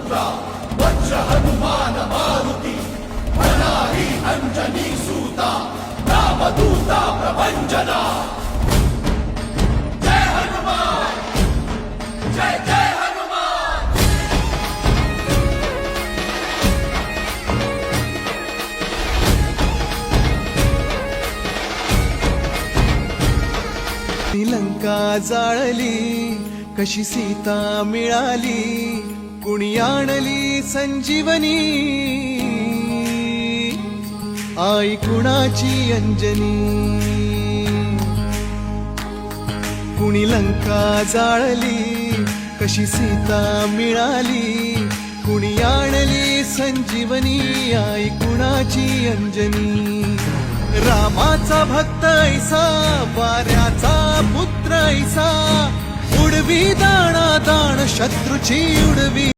पुत्रा वज्र हनुमान मारुती मनाही अंजनी सूता रामदूता प्रभंजना। जय हनुमान जय जय हनुमान। लंका जाळली कशी सीता मिळाली कुणी आणली संजीवनी आई कुणाची अंजनी। कुणी लंका जाळली कशी सीता मिळाली कुणी आणली संजीवनी आई कुणाची अंजनी। रामाचा भक्त ऐसा वाऱ्याचा पुत्र ऐसा उडवी दाणा दाण शत्रूची उडवी